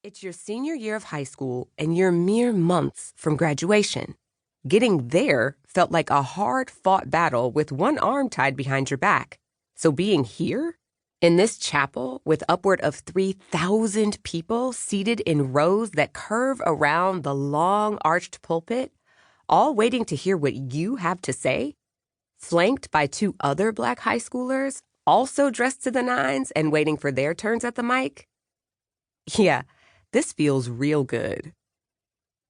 It's your senior year of high school, and you're mere months from graduation. Getting there felt like a hard-fought battle with one arm tied behind your back. So being here, in this chapel with upward of 3,000 people seated in rows that curve around the long arched pulpit, all waiting to hear what you have to say, flanked by two other Black high schoolers, also dressed to the nines and waiting for their turns at the mic. Yeah, this feels real good.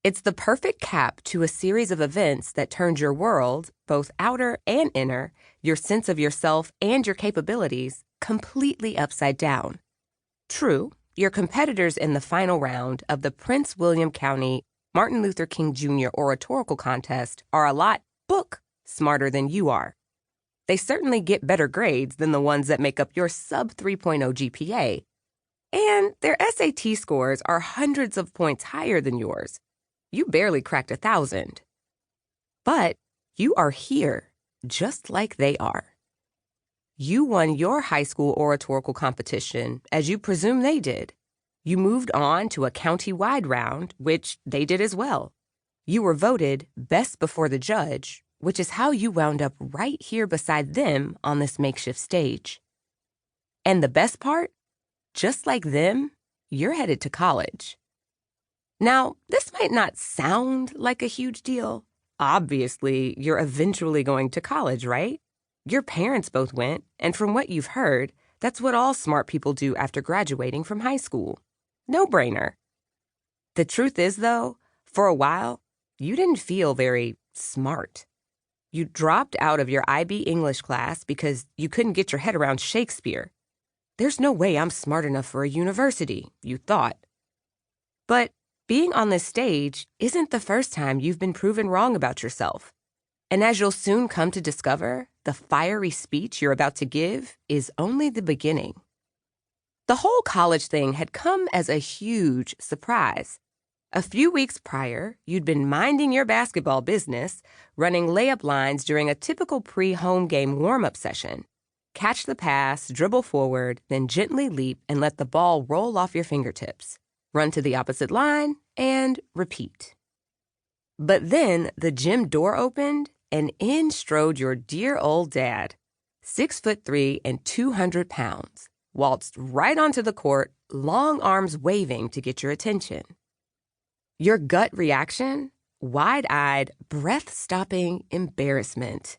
It's the perfect cap to a series of events that turned your world, both outer and inner, your sense of yourself and your capabilities, completely upside down. True, your competitors in the final round of the Prince William County Martin Luther King Jr. Oratorical Contest are a lot book smarter than you are. They certainly get better grades than the ones that make up your sub 3.0 GPA. And their SAT scores are hundreds of points higher than yours. You barely cracked 1,000. But you are here, just like they are. You won your high school oratorical competition, as you presume they did. You moved on to a county-wide round, which they did as well. You were voted best before the judge, which is how you wound up right here beside them on this makeshift stage. And the best part? Just like them, you're headed to college. Now, this might not sound like a huge deal. Obviously, you're eventually going to college, right? Your parents both went, and from what you've heard, that's what all smart people do after graduating from high school. No-brainer. The truth is, though, for a while, you didn't feel very smart. You dropped out of your IB English class because you couldn't get your head around Shakespeare. There's no way I'm smart enough for a university, you thought. But being on this stage isn't the first time you've been proven wrong about yourself. And as you'll soon come to discover, the fiery speech you're about to give is only the beginning. The whole college thing had come as a huge surprise. A few weeks prior, you'd been minding your basketball business, running layup lines during a typical pre-home game warm-up session. Catch the pass, dribble forward, then gently leap and let the ball roll off your fingertips. Run to the opposite line, and repeat. But then the gym door opened, and in strode your dear old dad, 6'3" and 200 pounds, waltzed right onto the court, long arms waving to get your attention. Your gut reaction? Wide-eyed, breath-stopping embarrassment.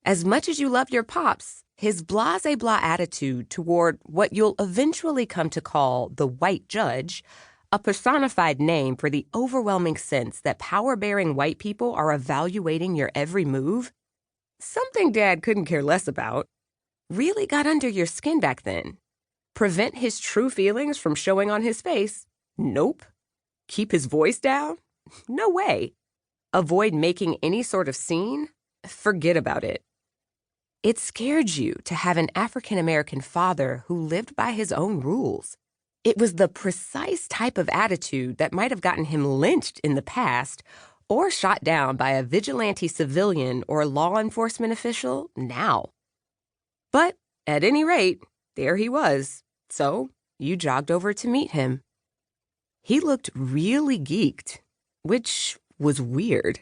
As much as you loved your pops, his blase-blah attitude toward what you'll eventually come to call the white judge, a personified name for the overwhelming sense that power-bearing white people are evaluating your every move, something Dad couldn't care less about, really got under your skin back then. Prevent his true feelings from showing on his face? Nope. Keep his voice down? No way. Avoid making any sort of scene? Forget about it. It scared you to have an African-American father who lived by his own rules. It was the precise type of attitude that might have gotten him lynched in the past or shot down by a vigilante civilian or law enforcement official now. But at any rate, there he was, so you jogged over to meet him. He looked really geeked, which was weird.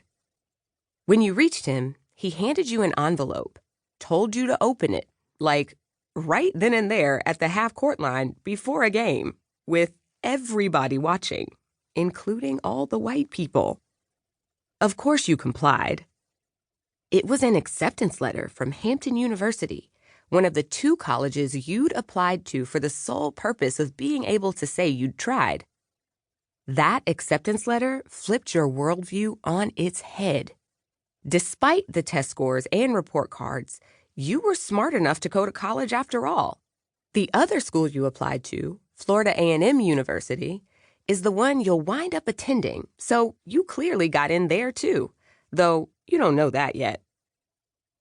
When you reached him, he handed you an envelope, told you to open it, like right then and there at the half-court line before a game, with everybody watching, including all the white people. Of course you complied. It was an acceptance letter from Hampton University, one of the 2 colleges you'd applied to for the sole purpose of being able to say you'd tried. That acceptance letter flipped your worldview on its head. Despite the test scores and report cards, you were smart enough to go to college after all. The other school you applied to, Florida A&M University, is the one you'll wind up attending, so you clearly got in there too, though you don't know that yet.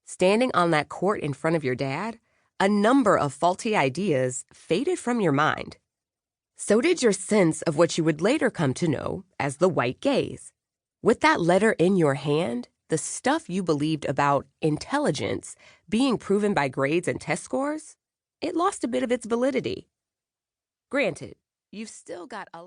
Standing on that court in front of your dad, a number of faulty ideas faded from your mind. So did your sense of what you would later come to know as the white gaze. With that letter in your hand, the stuff you believed about intelligence being proven by grades and test scores, it lost a bit of its validity. Granted, you've still got a